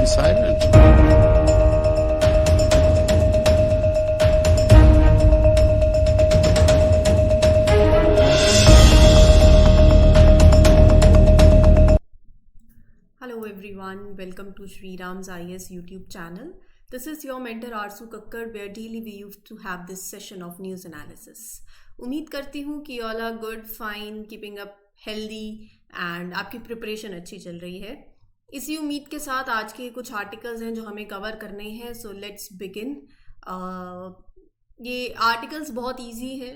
silent. Hello everyone, welcome to Shri Ram's IS YouTube channel. This is your mentor Arsu Kakkar, where daily we used to have this session of news analysis. उम्मीद करती हूँ कि all are good, fine, keeping up healthy and आपकी preparation अच्छी चल रही है. इसी उम्मीद के साथ आज के कुछ आर्टिकल्स हैं जो हमें कवर करने हैं. So let's begin. ये आर्टिकल्स बहुत इजी हैं.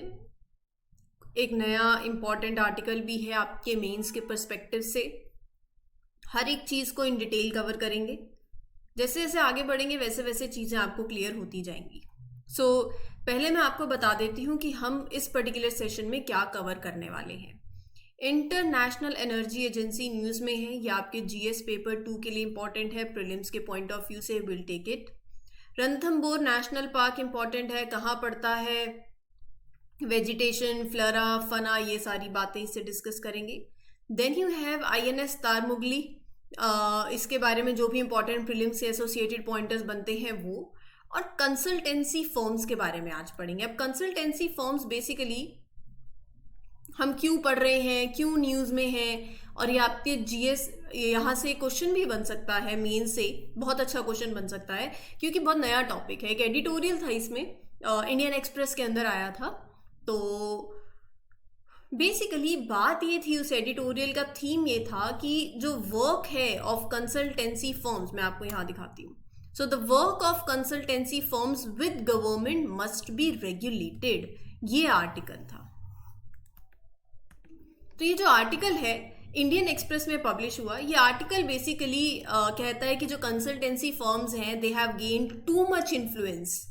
एक नया इम्पॉर्टेंट आर्टिकल भी है आपके मेंस के पर्सपेक्टिव से. हर एक चीज़ को इन डिटेल कवर करेंगे. जैसे जैसे आगे बढ़ेंगे वैसे वैसे चीज़ें आपको क्लियर होती जाएंगी. सो पहले मैं आपको बता देती हूँ कि हम इस पर्टिकुलर सेशन में क्या कवर करने वाले हैं. इंटरनेशनल एनर्जी एजेंसी न्यूज़ में है. ये आपके जीएस पेपर 2 के लिए इंपॉर्टेंट है. प्रीलिम्स के पॉइंट ऑफ व्यू से will take it. Ranthambore national park important है. कहाँ पड़ता है, वेजिटेशन, फ्लोरा, फना, ये सारी बातें इससे डिस्कस करेंगे. Then you have INS Tarmugli. इसके बारे में जो भी इंपॉर्टेंट प्रीलिम्स से एसोसिएटेड पॉइंटर्स बनते हैं वो. और कंसल्टेंसी फर्म्स के बारे में आज पढ़ेंगे. अब कंसल्टेंसी फर्म्स बेसिकली हम क्यों पढ़ रहे हैं, क्यों न्यूज़ में हैं, और ये आपके जीएस यहाँ से क्वेश्चन भी बन सकता है. मेन से बहुत अच्छा क्वेश्चन बन सकता है क्योंकि बहुत नया टॉपिक है. एक एडिटोरियल था इसमें, इंडियन एक्सप्रेस के अंदर आया था. तो बेसिकली बात ये थी, उस एडिटोरियल का थीम ये था कि जो वर्क है ऑफ कंसल्टेंसी फर्म्स, मैं आपको यहाँ दिखाती हूँ. So the work of consultancy firms with government must be regulated. ये आर्टिकल था. तो ये जो आर्टिकल है इंडियन एक्सप्रेस में पब्लिश हुआ. ये आर्टिकल बेसिकली कहता है कि जो कंसल्टेंसी फर्म्स हैं they have gained too much influence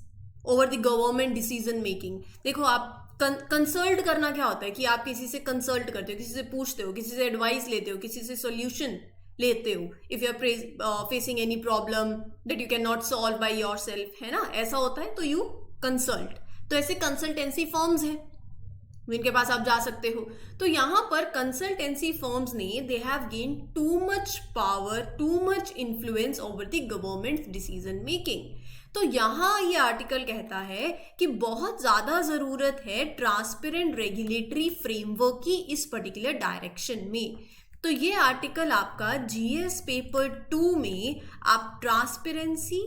over the government decision making. देखो, आप कंसल्ट करना क्या होता है कि आप किसी से कंसल्ट करते हो, किसी से पूछते हो, किसी से एडवाइस लेते हो, किसी से सॉल्यूशन लेते हो. If you are facing any problem that you can not solve by yourself, है ना, ऐसा होता है, तो यू कंसल्ट. तो ऐसे कंसल्टेंसी फर्म्स हैं जिनके पास आप जा सकते हो. तो यहाँ पर कंसल्टेंसी फर्म्स ने they have gain too much power, too much influence over the government decision making. तो यहाँ ये आर्टिकल कहता है कि बहुत ज़्यादा ज़रूरत है ट्रांसपेरेंट रेगुलेटरी फ्रेमवर्क की इस पर्टिकुलर डायरेक्शन में. तो ये आर्टिकल आपका जीएस पेपर 2 में आप ट्रांसपेरेंसी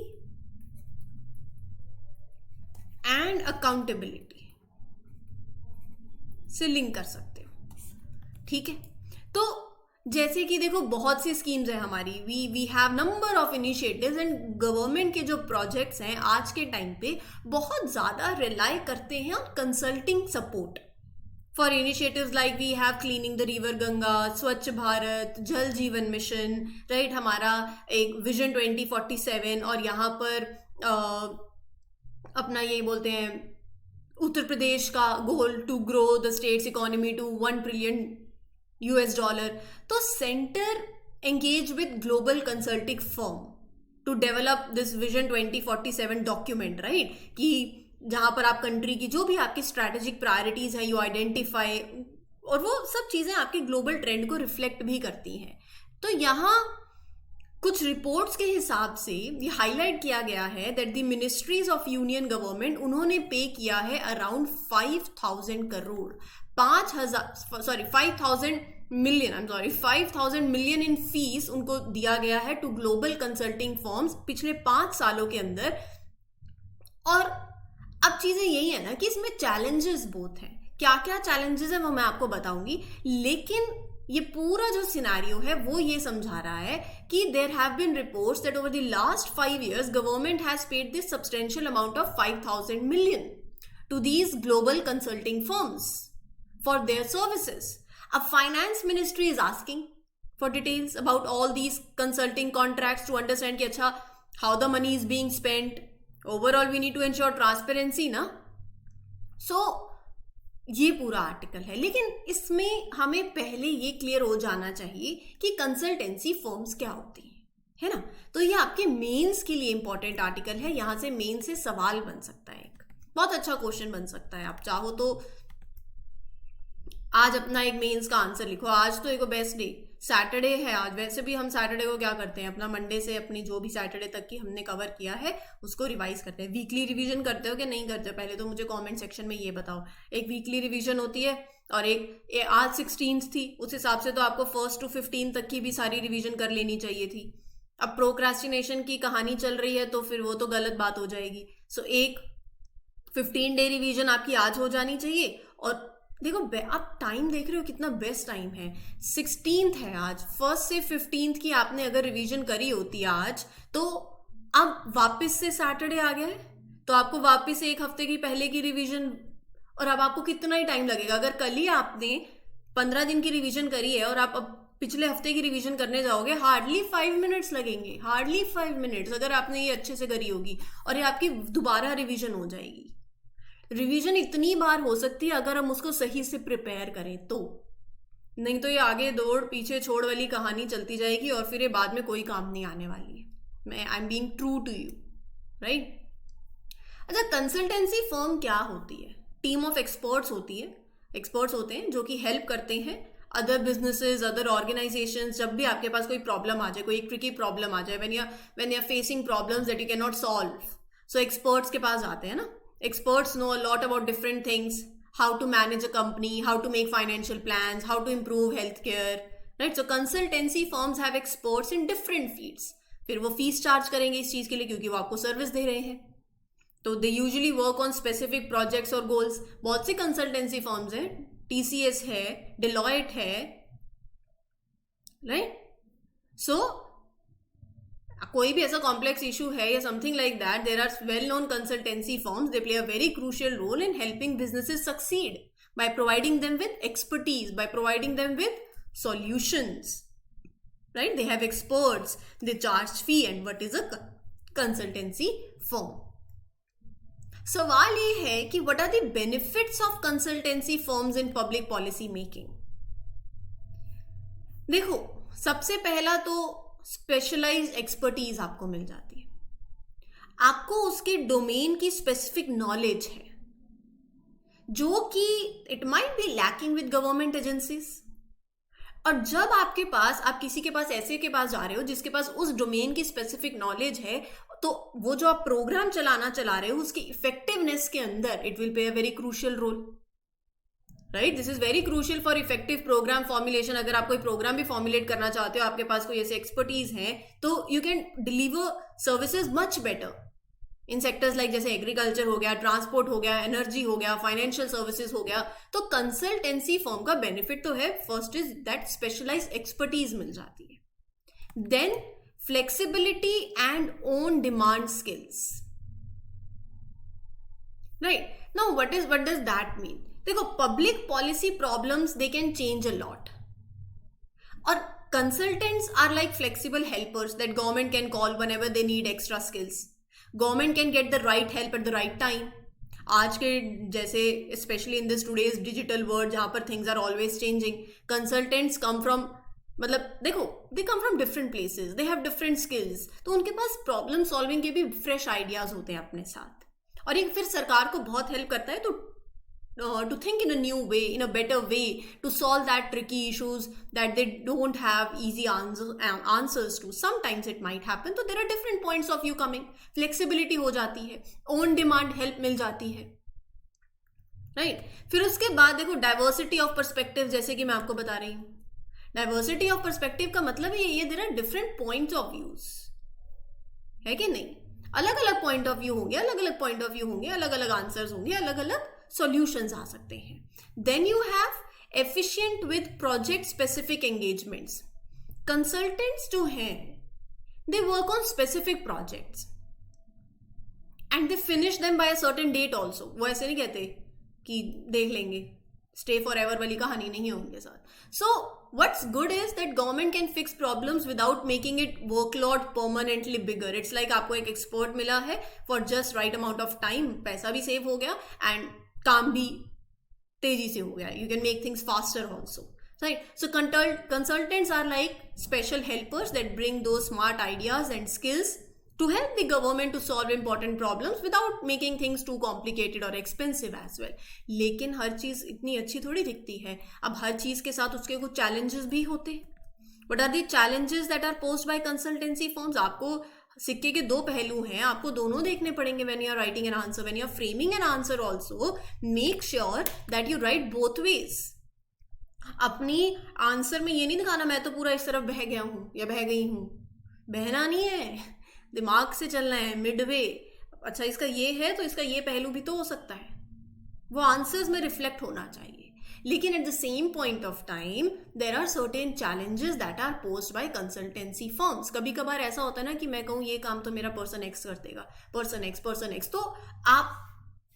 एंड अकाउंटेबिलिटी से लिंक कर सकते हो. ठीक है. तो जैसे कि देखो, बहुत सी स्कीम्स है हमारी. We have number of initiatives and government के जो प्रोजेक्ट्स हैं आज के टाइम पे बहुत ज़्यादा रिलाई करते हैं on consulting support for initiatives like we have cleaning the river Ganga, Swachh Bharat, जल जीवन मिशन, राइट. हमारा एक विजन 2047, और यहाँ पर अपना ये बोलते हैं उत्तर प्रदेश का goal to grow the state's economy to $1 trillion. तो centre engage with global consulting firm to develop this vision 2047 document, right. कि जहां पर आप कंट्री की जो भी आपकी स्ट्रैटेजिक प्रायोरिटीज है यू आइडेंटिफाई, और वो सब चीजें आपके ग्लोबल ट्रेंड को रिफ्लेक्ट भी करती हैं. तो यहाँ कुछ रिपोर्ट्स के हिसाब से ये हाईलाइट किया गया है that the ministries of union government, उन्होंने पे किया है around 5,000 crore, 5,000 million in fees उनको दिया गया है टू ग्लोबल कंसल्टिंग फर्म्स पिछले 5 सालों के अंदर. और अब चीजें यही है ना कि इसमें चैलेंजेस बहुत हैं. क्या क्या चैलेंजेस हैं वो मैं आपको बताऊंगी, लेकिन ये पूरा जो सिनेरियो है वो ये समझा रहा है कि there have been reports that over the last 5 years government has paid this substantial amount of 5,000 million to these global consulting firms for their services. A finance ministry is asking for details about all these consulting contracts to understand कि अच्छा how the money is being spent. Overall we need to ensure transparency ना. So ये पूरा article है, लेकिन इसमें हमें पहले ये क्लियर हो जाना चाहिए कि कंसल्टेंसी फर्म्स क्या होती हैं, है ना. तो ये आपके मेंस के लिए इंपॉर्टेंट आर्टिकल है. यहाँ से मेन से सवाल बन सकता है, एक बहुत अच्छा क्वेश्चन बन सकता है. आप चाहो तो आज अपना एक मेंस का आंसर लिखो. आज तो एक बेस्ट डे, सैटरडे है आज, वैसे भी हम सैटरडे को क्या करते हैं, अपना मंडे से अपनी जो भी सैटरडे तक की हमने कवर किया है उसको रिवाइज करते हैं। वीकली रिवीजन करते हो कि नहीं करते हो, पहले तो मुझे कमेंट सेक्शन में ये बताओ। एक वीकली रिवीजन होती है और एक आज 16 थी, उस हिसाब से तो आपको 1 to 15 तक की भी सारी रिवीजन कर लेनी चाहिए थी। अब प्रोक्रेस्टिनेशन की कहानी चल रही है तो फिर वो तो गलत बात हो जाएगी। सो एक 15 डे रिवीजन आपकी आज हो जानी चाहिए। और देखो आप टाइम देख रहे हो कितना बेस्ट टाइम है, 16th है आज, 1 से 15 की आपने अगर रिवीजन करी होती आज तो अब वापस से सैटरडे आ गया है तो आपको वापस से एक हफ्ते की पहले की रिवीजन, और अब आपको कितना ही टाइम लगेगा। अगर कल ही आपने 15 दिन की रिवीजन करी है और आप अब पिछले हफ्ते की रिवीजन करने जाओगे, हार्डली 5 मिनट्स लगेंगे, हार्डली 5 मिनट्स, अगर आपने ये अच्छे से करी होगी और ये आपकी दोबारा रिवीजन हो जाएगी। रिवीजन इतनी बार हो सकती है अगर हम उसको सही से प्रिपेयर करें तो, नहीं तो ये आगे दौड़ पीछे छोड़ वाली कहानी चलती जाएगी और फिर ये बाद में कोई काम नहीं आने वाली है। मैं I am being true to you, right. अच्छा, कंसल्टेंसी फर्म क्या होती है? टीम ऑफ एक्सपर्ट्स होती है, एक्सपर्ट्स होते हैं जो कि हेल्प करते हैं अदर बिजनेसेस, अदर ऑर्गेनाइजेशंस। जब भी आपके पास कोई प्रॉब्लम आ जाए, कोई ट्रिकी प्रॉब्लम आ जाए, when you are facing problems that you can not solve, so experts के पास आते हैं ना। Experts know a lot about different things, how to manage a company, how to make financial plans, how to improve healthcare, right? So consultancy firms have experts in different fields. फिर वो fees charge करेंगे इस चीज़ के लिए क्योंकि वो आपको service दे रहे हैं। तो they usually work on specific projects और गोल्स। बहुत सी कंसल्टेंसी फर्म्स हैं, TCS है, डिलॉयट है, राइट। सो कोई भी ऐसा कॉम्प्लेक्स इशू है या something like that, there are well known consultancy firms, they play a very crucial role in helping businesses succeed by providing them with expertise, by providing them with solutions, right? They have experts, they charge fee, and what is a consultancy firm? सवाल ये है कि what are the benefits of consultancy firms in public policy making? देखो, सबसे पहला तो specialised expertise आपको मिल जाती है, आपको उसके डोमेन की स्पेसिफिक नॉलेज है जो कि it might be lacking with government agencies. और जब आपके पास, आप किसी के पास ऐसे के पास जा रहे हो जिसके पास उस डोमेन की स्पेसिफिक नॉलेज है, तो वो जो आप प्रोग्राम चला रहे हो उसकी इफेक्टिवनेस के अंदर it will play a very crucial role, right. This is very crucial for effective programme formulation. अगर आप कोई प्रोग्राम भी फॉर्मुलेट करना चाहते हो, आपके पास कोई ऐसे एक्सपर्टीज है, तो you can deliver services much better in sectors like जैसे एग्रीकल्चर हो गया, ट्रांसपोर्ट हो गया, एनर्जी हो गया, फाइनेंशियल सर्विसेज हो गया। तो कंसल्टेंसी फर्म का बेनिफिट तो है, first is that specialised expertise मिल जाती है, then flexibility and on demand skills, right. Now what does that mean? देखो, public policy problems they can change a lot, और consultants are like flexible helpers that government can call whenever they need extra skills. Government can get the right help at the right time. आज के जैसे specially in this today's digital world जहाँ पर things are always changing, consultants come from, मतलब देखो, they come from different places, they have different skills, तो उनके पास problem solving के भी फ्रेश आइडियाज होते हैं अपने साथ, और ये फिर सरकार को बहुत हेल्प करता है to think in a new way, in a better way, to solve that tricky issues that they don't have easy answers to. Sometimes it might happen, so there are different points of view coming. Flexibility हो जाती है, own demand help मिल जाती है, right? फिर उसके बाद देखो, diversity of perspective, जैसे कि मैं आपको बता रही हूँ, diversity of perspective का मतलब ये there are different points of views, है कि नहीं? अलग अलग पॉइंट ऑफ व्यू होंगे, अलग अलग पॉइंट ऑफ व्यू होंगे, अलग अलग आंसर्स होंगे, अलग अलग सॉल्यूशंस आ सकते हैं। Then you have efficient with project specific engagements. Consultants जो हैं, they work on specific projects and they finish them by a certain date also. वो ऐसे नहीं कहते कि देख लेंगे, स्टे फॉर एवर वाली कहानी नहीं है उनके साथ। सो what's good is that government can fix problems without making it workload permanently bigger. It's like आपको एक एक्सपर्ट मिला है for just right amount of time, पैसा भी सेव हो गया and काम भी तेजी से हो गया, you can make things faster also, right? So consultants are like special helpers that bring those smart ideas and skills to help the government to solve important problems without making things too complicated or expensive as well. लेकिन हर चीज़ इतनी अच्छी थोड़ी दिखती है, अब हर चीज़ के साथ उसके कुछ challenges भी होते हैं, what are the challenges that are posed by consultancy firms? आपको सिक्के के दो पहलू हैं, आपको दोनों देखने पड़ेंगे when you are writing an answer, when you are framing an answer also make sure that you write both ways. अपनी आंसर में ये नहीं दिखाना मैं तो पूरा इस तरफ बह गया हूं या बह गई हूं, बहना नहीं है, दिमाग से चलना है, मिडवे। अच्छा इसका ये है तो इसका ये पहलू भी तो हो सकता है, वो आंसर्स में रिफ्लेक्ट होना चाहिए। लेकिन at the same point of time there are certain challenges that are posed by consultancy firms. कभी कभार ऐसा होता है ना कि मैं कहूँ ये काम तो मेरा पर्सन एक्स कर देगा, पर्सन एक्स, तो आप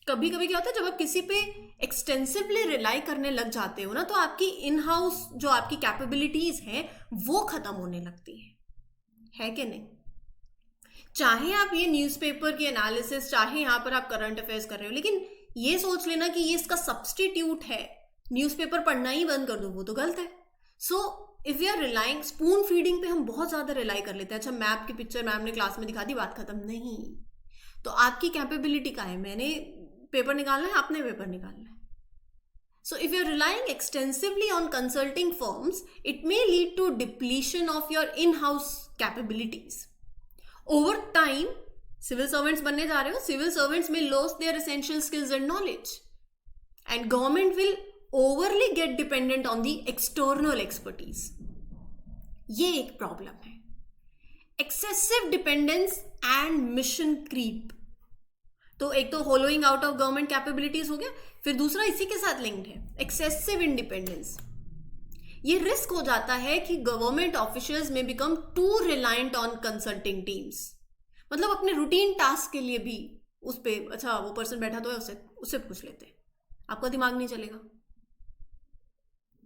कभी कभी क्या होता है जब आप किसी पे एक्सटेंसिवली रिलाई करने लग जाते हो ना, तो आपकी इन हाउस जो आपकी कैपेबिलिटीज हैं वो खत्म होने लगती है कि नहीं? चाहे आप ये न्यूज़पेपर की एनालिसिस, चाहे यहाँ पर आप करंट अफेयर्स कर रहे हो, लेकिन ये सोच लेना कि ये इसका सब्सटीट्यूट है, न्यूज़पेपर पढ़ना ही बंद कर दो, वो तो गलत है। So if you are relying, spoon feeding पे हम बहुत ज्यादा रिलाई कर लेते हैं। अच्छा मैप की पिक्चर मैम ने क्लास में दिखा दी, बात खत्म। नहीं, तो आपकी कैपेबिलिटी का है, मैंने पेपर निकालना है, आपने पेपर निकालना है। So if you're relying extensively on consulting firms, it may lead to depletion of your in-house capabilities. Over time, civil servants बनने जा रहे हो, civil servants may lose their essential skills and knowledge, and government will overly get dependent on the external expertise. ये एक problem है, excessive dependence and mission creep। तो एक तो hollowing out of government capabilities हो गया, फिर दूसरा इसी के साथ लिंक्ड है एक्सेसिव इंडिपेंडेंस। ये रिस्क हो जाता है कि गवर्नमेंट ऑफिशियल्स में become too reliant on consulting teams. मतलब अपने रूटीन टास्क के लिए भी उस पे, अच्छा वो पर्सन बैठा तो है, उससे पूछ लेते हैं, आपका दिमाग नहीं चलेगा,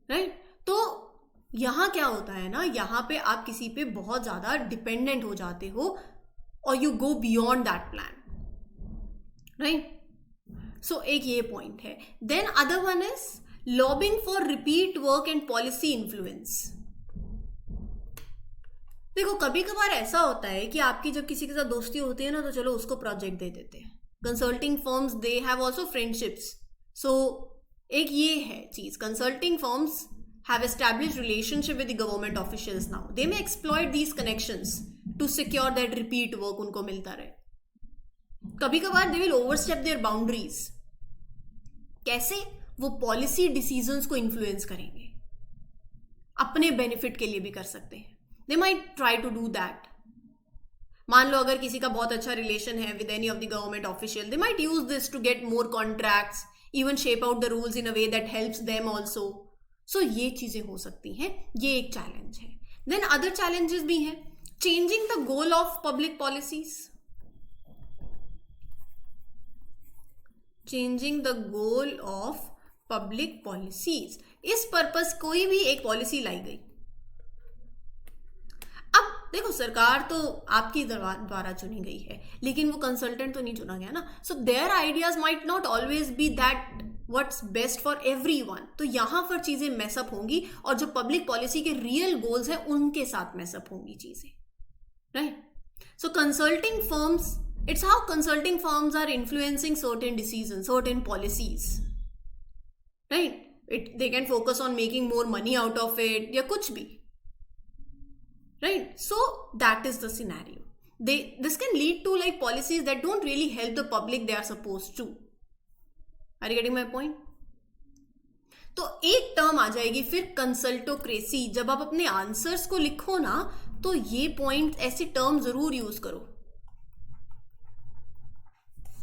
राइट? तो यहां क्या होता है ना, यहां पे आप किसी पे बहुत ज्यादा डिपेंडेंट हो जाते हो और you go beyond that plan, right? So एक ये पॉइंट है। Then other one is lobbying for repeat work and policy influence. देखो कभी कभार ऐसा होता है कि आपकी जब किसी के साथ दोस्ती होती है ना, तो चलो उसको प्रोजेक्ट दे देते हैं। Consulting firms they have also friendships. So एक ये है चीज, consulting firms have established relationship with the government officials now, they may exploit these connections to secure that repeat work उनको मिलता रहे। कभी कभार they will overstep their boundaries. कैसे? वो पॉलिसी डिसीजंस को इन्फ्लुएंस करेंगे, अपने बेनिफिट के लिए भी कर सकते हैं। They might try to do that. मान लो अगर किसी का बहुत अच्छा रिलेशन है with any of the government official, they might use this to get more contracts, even shape out the rules in a way that helps them also. So ये चीजें हो सकती हैं, ये एक चैलेंज है। देन अदर चैलेंजेस भी हैं, changing the goal of public policies. Changing the goal of public policies, इस पर्पस कोई भी एक पॉलिसी लाई गई। अब देखो सरकार तो आपकी द्वारा चुनी गई है, लेकिन वो कंसल्टेंट तो नहीं चुना गया ना। So their ideas might not always be that what's best for everyone. तो यहां पर चीजें मैसअप होंगी और जो पब्लिक पॉलिसी के रियल गोल्स हैं उनके साथ मैसअप होंगी चीजें, right? So consulting firms, it's how consulting firms are influencing certain decisions, certain policies, right? They can focus on making more money out of it, या कुछ भी, right? So that is the scenario. This can lead to like policies that don't really help the public they are supposed to. Are you getting my point? तो एक term आ जाएगी फिर कंसल्टोक्रेसी। जब आप अपने आंसर्स को लिखो ना, तो ये पॉइंट, ऐसी टर्म जरूर यूज करो,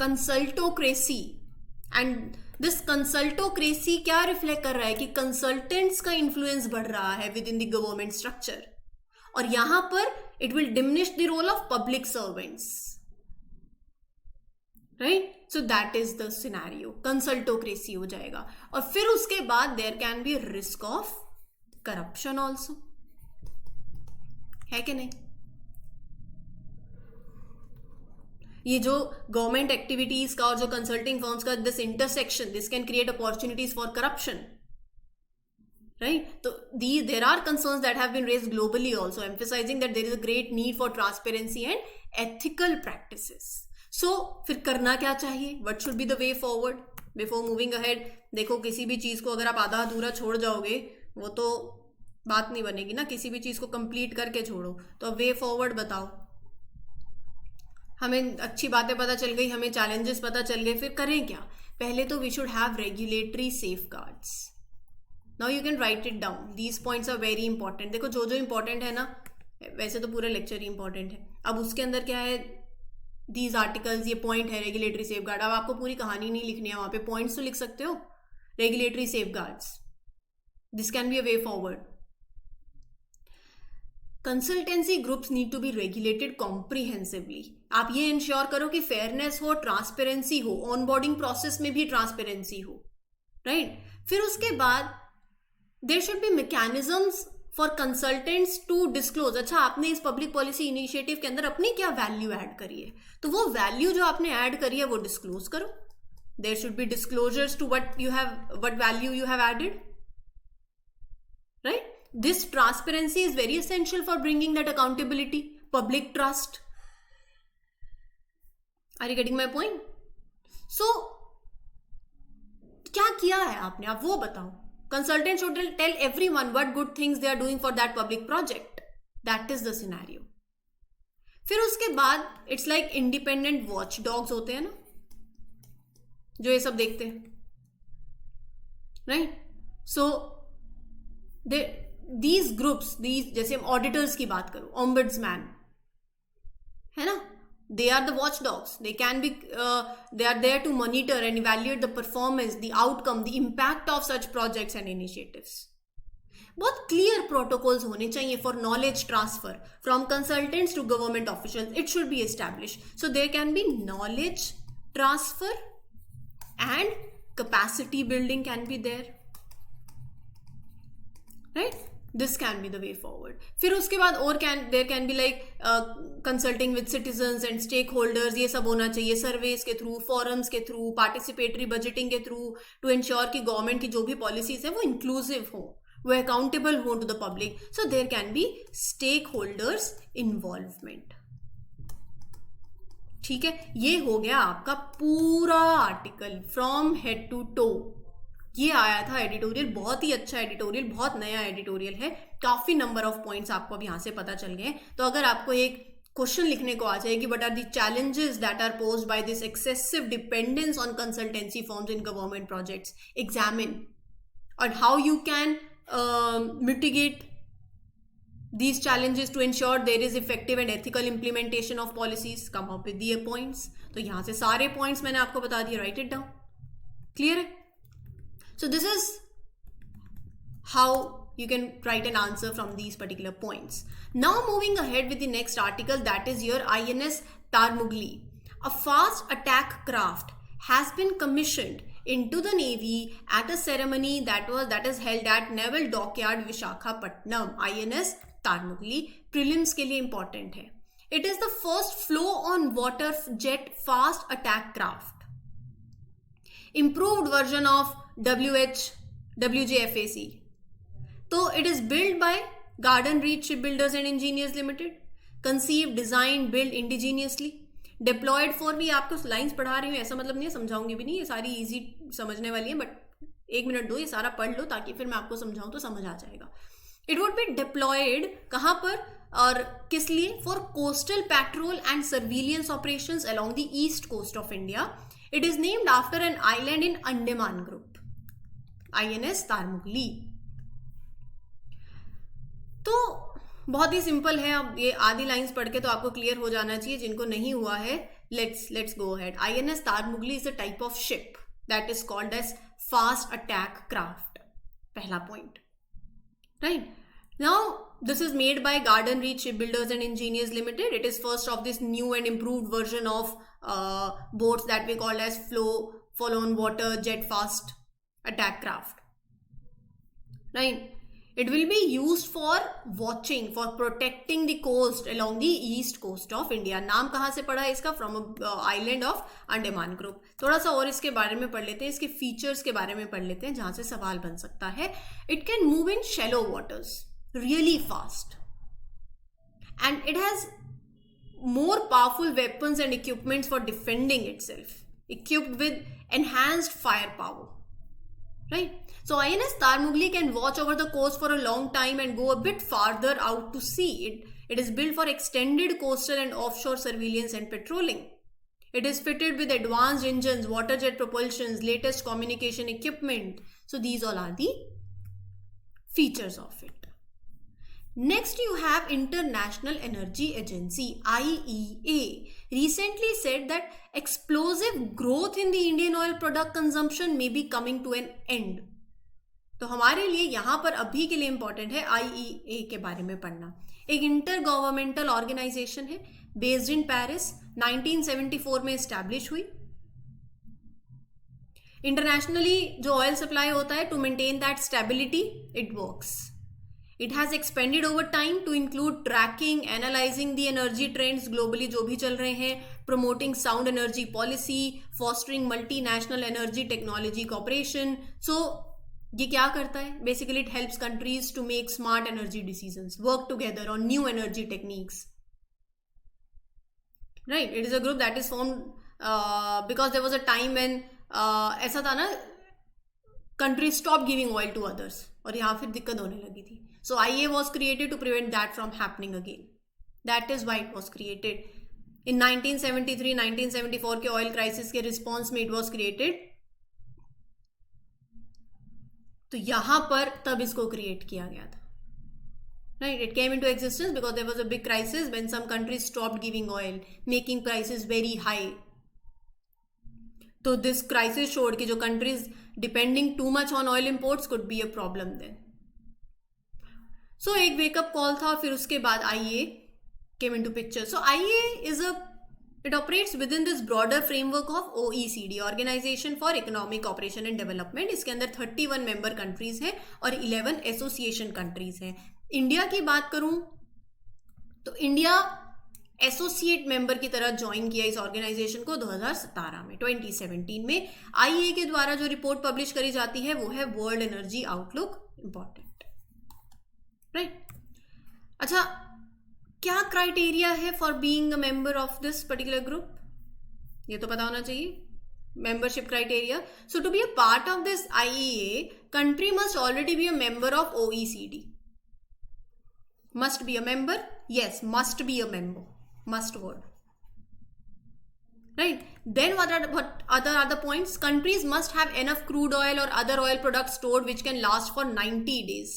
कंसल्टोक्रेसी। एंड दिस कंसल्टोक्रेसी क्या रिफ्लेक्ट कर रहा है कि कंसल्टेंट्स का इन्फ्लुएंस बढ़ रहा है with in the government structure, और यहां पर it will diminish the role of public servants, right? So that is the scenario, consultocracy हो जाएगा। और फिर उसके बाद there can be risk of corruption also, है कि नहीं? ये जो गवर्नमेंट एक्टिविटीज का और जो कंसल्टिंग फर्म्स का this intersection, this can create opportunities for corruption, right? So there are concerns that have been raised globally also, emphasizing that there is a great need for transparency and ethical practices. So फिर करना क्या चाहिए? What should be the way forward before moving ahead? देखो किसी भी चीज को अगर आप आधा अधूरा छोड़ जाओगे, वो तो बात नहीं बनेगी ना, किसी भी चीज को कंप्लीट करके छोड़ो। तो वे फॉरवर्ड बताओ। हमें अच्छी बातें पता चल गई, हमें चैलेंजेस पता चल गए, फिर करें क्या? पहले तो we should have regulatory safeguards. Now you can write it down, these points are very important. देखो जो जो इंपॉर्टेंट है ना, वैसे तो पूरा लेक्चर ही इंपॉर्टेंट है, अब उसके अंदर क्या है, दीज आर्टिकल्स, ये पॉइंट है रेगुलेटरी सेफगार्ड। अब आपको पूरी कहानी नहीं लिखनी है, वहां पे पॉइंट्स तो लिख सकते हो। Regulatory safeguards, this can be a way forward. Consultancy groups need to be regulated comprehensively. आप ये इंश्योर करो कि फेयरनेस हो, ट्रांसपेरेंसी हो, ऑनबोर्डिंग प्रोसेस में भी ट्रांसपेरेंसी हो, राइट? फिर उसके बाद there should be mechanisms for consultants to disclose. अच्छा, आपने इस पब्लिक पॉलिसी इनिशिएटिव के अंदर अपनी क्या वैल्यू ऐड करी है, तो वो वैल्यू जो आपने ऐड करी है वो डिस्क्लोज करो। There should be disclosures to what value you have added, right? This transparency is very essential for bringing that accountability, public trust. Are you getting my point? So क्या किया है आपने, आप वो बताओ। Consultants should tell everyone what good things they are doing for that public project. That is the scenario. फिर उसके बाद it's like independent watch dogs होते हैं ना, जो ये सब देखते हैं, right? So these groups, these, जैसे हम ऑडिटर्स की बात करो, ऑम्बड्समैन है ना, they are the watchdogs. They are there to monitor and evaluate the performance, the outcome, the impact of such projects and initiatives. बहुत क्लियर प्रोटोकॉल्स होने चाहिए for knowledge transfer from consultants to government officials. It should be establish, so there can be knowledge transfer and capacity building can be there, right? This can be the way forward. फिर उसके बाद और there can be like consulting with citizens and stakeholders. ये सब होना चाहिए सर्वेस के through, forums के थ्रू, participatory budgeting के थ्रू, to ensure कि गवर्नमेंट की जो भी पॉलिसीज है वो इंक्लूसिव हो, वो अकाउंटेबल हो to the public. So there can be stakeholders involvement. ठीक है, ये हो गया आपका पूरा article from head to toe. ये आया था एडिटोरियल, बहुत ही अच्छा एडिटोरियल, बहुत नया एडिटोरियल है, काफी नंबर ऑफ पॉइंट्स आपको अब यहां से पता चल गए. तो अगर आपको एक क्वेश्चन लिखने को आ जाए कि what are the challenges that are posed by this excessive dependence on consultancy firms in government projects, examine और how you can mitigate these challenges to ensure there is effective and ethical implementation of policies, come up with the points. तो यहां से सारे points मैंने आपको बता दिए, write it down. Clear है? So this is how you can write an answer from these particular points. Now moving ahead with the next article, that is your INS Tarmugli. A fast attack craft has been commissioned into the Navy at a ceremony that is held at Naval Dockyard Vishakhapatnam. INS Tarmugli prelims के लिए important है. It is the first flow on water jet fast attack craft, improved version of WJFAC. So it is built by Garden Reach Shipbuilders and Engineers Limited, conceived, designed, built indigenously, deployed for. भी आपको lines पढ़ा रही हूँ ऐसा मतलब नहीं है, समझाऊंगी भी नहीं, ये सारी इजी समझने वाली है, बट एक मिनट दो, ये सारा पढ़ लो ताकि फिर मैं आपको समझाऊं तो समझ आ जाएगा. इट वुड बी डिप्लॉयड कहाँ पर और किस लिए? For coastal patrol and surveillance operations along the east coast of India. It is named after an island in Andaman group, INS Tarmugli. तो बहुत ही सिंपल है. अब ये आधी लाइंस पढ़ के तो आपको क्लियर हो जाना चाहिए, जिनको नहीं हुआ है let's go ahead. INS Tarmugli is a type of ship that is called as fast attack craft. पहला point, right? Now this is made by Garden Reach Shipbuilders and Engineers Limited. It is first of this new and improved version of boats that we call as flow on water jet fast attack craft, right? It will be used for watching, for protecting the coast along the east coast of India. नाम कहाँ से पढ़ा है इसका? From island of Andaman Group. थोड़ा सा और इसके बारे में पढ़ लेते हैं, इसके फीचर्स के बारे में पढ़ लेते हैं जहाँ से सवाल बन सकता है. It can move in shallow waters really fast, and it has more powerful weapons and equipments for defending itself, equipped with enhanced firepower, right? So INS Tarmugli can watch over the coast for a long time and go a bit farther out to sea. It is built for extended coastal and offshore surveillance and patrolling. It is fitted with advanced engines, water jet propulsions, latest communication equipment. So these all are the features of it. Next, you have International Energy Agency, IEA, recently said that explosive growth in the Indian oil product consumption may be coming to an end. तो हमारे लिए यहाँ पर अभी के लिए important है IEA के बारे में पढ़ना. एक इंटर गवर्नमेंटल ऑर्गेनाइजेशन है, बेस्ड इन पेरिस, 1974 में एस्टैब्लिश हुई. इंटरनेशनली जो ऑयल सप्लाई होता है, to maintain that stability it works. It has expanded over time to include tracking, analyzing the energy trends globally जो भी चल रहे हैं, promoting sound energy policy, fostering multinational energy technology cooperation. So ये क्या करता है? Basically it helps countries to make smart energy decisions, work together on new energy techniques. Right? It is a group that is formed because there was a time when ऐसा था ना, countries stopped giving oil to others और यहाँ फिर दिक्कत होने लगी थी. So IEA was created to prevent that from happening again. That is why it was created. In 1973-1974 के oil crisis के response में it was created. तो यहाँ पर तब इसको create किया गया था. Right? It came into existence because there was a big crisis when some countries stopped giving oil, making prices very high. तो this crisis showed कि जो countries depending too much on oil imports could be a problem then. So एक wake up call था और फिर उसके बाद IEA came into picture. So IEA it operates within this broader framework of OECD, Organization for Economic Cooperation and Development. इसके अंदर 31 member countries हैं और 11 association countries हैं. इंडिया की बात करूं तो इंडिया एसोसिएट मेंबर की तरह ज्वाइन किया इस ऑर्गेनाइजेशन को 2017 में, 2017 में. IEA के द्वारा जो रिपोर्ट पब्लिश करी जाती है वो है world energy outlook. Important, right? अच्छा, क्या क्राइटेरिया है for being a member of this particular group? ये तो पता होना चाहिए. Membership criteria. So to be a part of this IEA, country must already be a member of OECD. Must be a member? Yes, must be a member. Must word. Right? Then what other are the points? Countries must have enough crude oil or other oil products stored which can last for 90 days.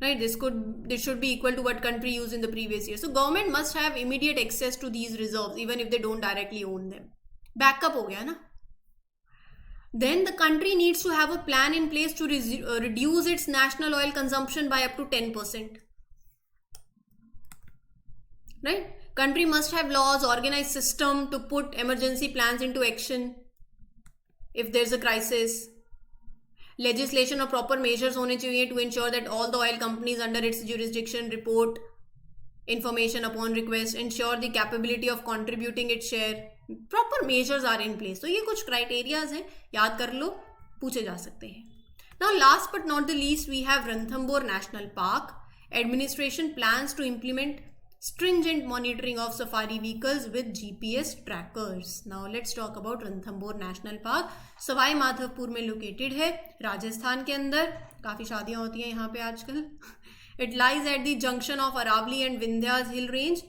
Right? This should be equal to what country used in the previous year. So government must have immediate access to these reserves even if they don't directly own them. Backup हो गया ना? Then the country needs to have a plan in place to reduce its national oil consumption by up to 10%. Right? Country must have laws, organized system to put emergency plans into action if there's a crisis. Legislation or proper measures होने चाहिए to ensure that all the oil companies under its jurisdiction report information upon request, ensure the capability of contributing its share. Proper measures are in place. तो ये कुछ criterias हैं, याद कर लो, पूछे जा सकते हैं. Now last but not the least, we have Ranthambore National Park. Administration plans to implement stringent monitoring of safari vehicles with GPS trackers. Now let's talk about Ranthambore National Park. Sawai Madhopur में located है, राजस्थान के अंदर. काफ़ी शादियाँ होती हैं यहाँ पे आजकल. It lies at the junction of Aravali and Vindhyas hill range.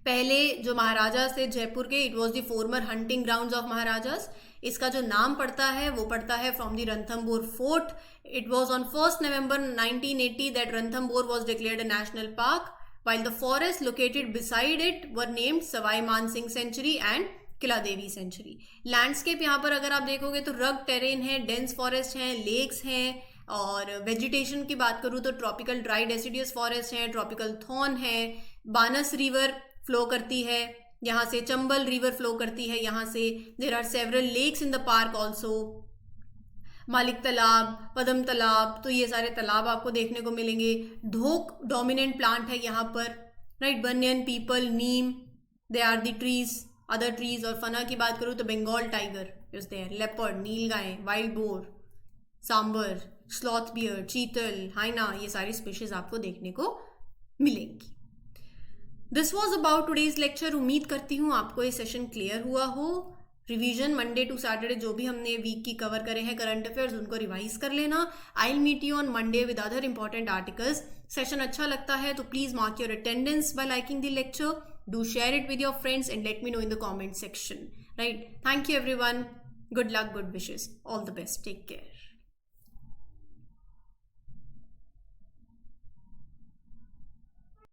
पहले जो महाराजास थे जयपुर के, it was the former hunting grounds of maharajas. इसका जो नाम पड़ता है वो पड़ता है from the Ranthambore fort. It was on 1 November 1980 that Ranthambore was declared a national park, while the forests located beside it were named Sawai Mansingh sanctuary and Kaila Devi sanctuary. Landscape यहाँ पर अगर आप देखोगे तो रग टेरेन है, डेंस फॉरेस्ट हैं, लेक्स हैं. और वेजिटेशन की बात करूँ तो ट्रॉपिकल ड्राई डेसिडियस फॉरेस्ट हैं, ट्रॉपिकल थॉर्न है. बानस रिवर फ्लो करती है यहाँ से, चंबल रिवर फ्लो करती है यहाँ से. There are several lakes in the park also. Malik Talao, पदम तालाब, तो ये सारे तालाब आपको देखने को मिलेंगे. ढोक डोमिनेंट प्लांट है यहाँ पर, right? Banyan, peepal, neem, they are the trees. Other trees और फना की बात करूँ तो Bengal tiger is there, leopard, nilgai, wild boar, sambar, sloth bear, chital, hyena, ये सारी स्पीशीज आपको देखने को मिलेंगी. This was about today's lecture. उम्मीद करती हूँ आपको ये सेशन क्लियर हुआ हो. रिवीजन मंडे टू सैटरडे जो भी हमने वीक की कवर करे हैं करंट अफेयर्स उनको रिवाइज कर लेना. I will meet you on Monday with other important articles. Session अच्छा लगता है तो please mark your attendance by liking the lecture. Do share it with your friends and let me know in the comment section. Right? Thank you everyone. Good luck, good wishes. All the best. Take care.